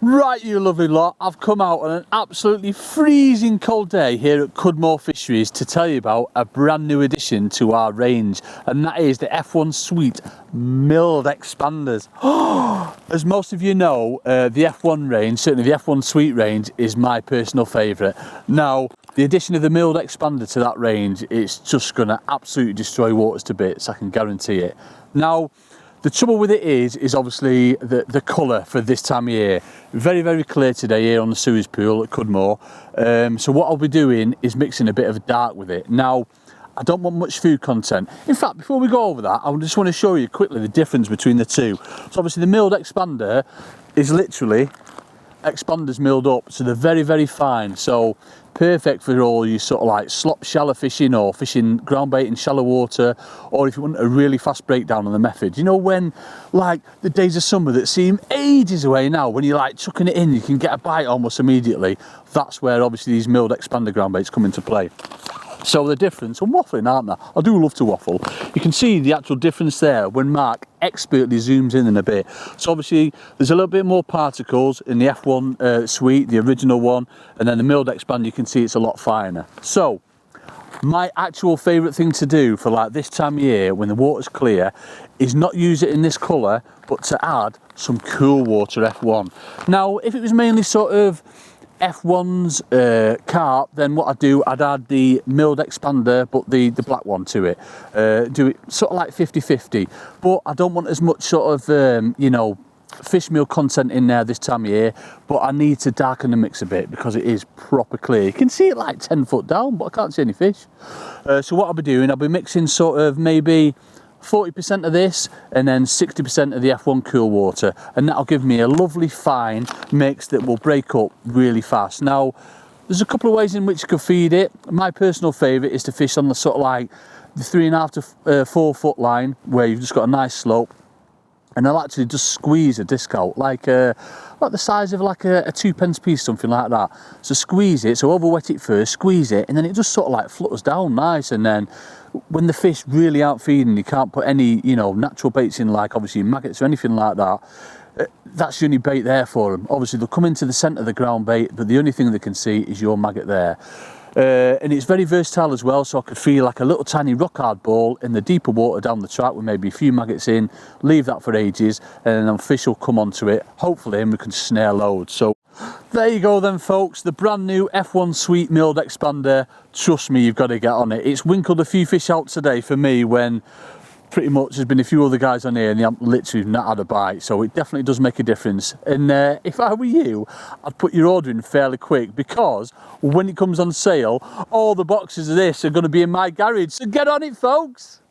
Right, you lovely lot, I've come out on an absolutely freezing cold day here at Cudmore Fisheries to tell you about a brand new addition to our range, and that is the F1 Suite Milled Expanders. As most of you know, the F1 range, certainly the F1 Suite range, is my personal favourite. Now, the addition of the milled expander to that range, it's just going to absolutely destroy waters to bits, I can guarantee it. Now, the trouble with it is obviously the colour for this time of year. Very, very clear today here on the sewage pool at Cudmore. So what I'll be doing is mixing a bit of dark with it. Now, I don't want much food content. In fact, before we go over that, I just want to show you quickly the difference between the two. So obviously the milled expander is literally expanders milled up, so they're very, very fine. So perfect for all you sort of like slop shallow fishing or fishing ground bait in shallow water, or if you want a really fast breakdown on the method. You know, when like the days of summer that seem ages away now, when you're like chucking it in, you can get a bite almost immediately. That's where obviously these milled expander ground baits come into play. So the difference, I'm waffling, aren't I? I do love to waffle. You can see the actual difference there when Mark expertly zooms in a bit. So obviously there's a little bit more particles in the F1 Suite, the original one, and then the milled expander, you can see it's a lot finer. So my actual favourite thing to do for like this time of year when the water's clear is not use it in this colour, but to add some cool water F1. Now, if it was mainly sort of F1's carp, then what I'd do, I'd add the milled expander but the black one to it, do it sort of like 50-50, but I don't want as much sort of you know, fish meal content in there this time of year, but I need to darken the mix a bit because it is proper clear. You can see it like 10 foot down, but I can't see any fish. So what I'll be doing, I'll be mixing sort of maybe 40% of this and then 60% of the F1 cool water, and that'll give me a lovely fine mix that will break up really fast. Now, there's a couple of ways in which you could feed it. My personal favourite is to fish on the sort of like the 3.5 to 4 foot line where you've just got a nice slope, and I'll actually just squeeze a disc out like the size of like a 2p piece, something like that. So squeeze it, so over wet it first, squeeze it, and then it just sort of like flutters down nice. And then when the fish really aren't feeding, you can't put any, you know, natural baits in, like obviously maggots or anything like that. That's the only bait there for them. Obviously they'll come into the centre of the ground bait, but the only thing they can see is your maggot there. And it's very versatile as well, so I could feel like a little tiny rock hard ball in the deeper water down the track with maybe a few maggots in, leave that for ages, and then fish will come onto it, hopefully, and we can snare loads. So there you go then, folks, the brand new F1 Suite milled expander. Trust me, you've got to get on it. It's winkled a few fish out today for me when pretty much there's been a few other guys on here and they haven't literally not had a bite, so it definitely does make a difference. And if I were you, I'd put your order in fairly quick, because when it comes on sale, all the boxes of this are going to be in my garage, so get on it, folks.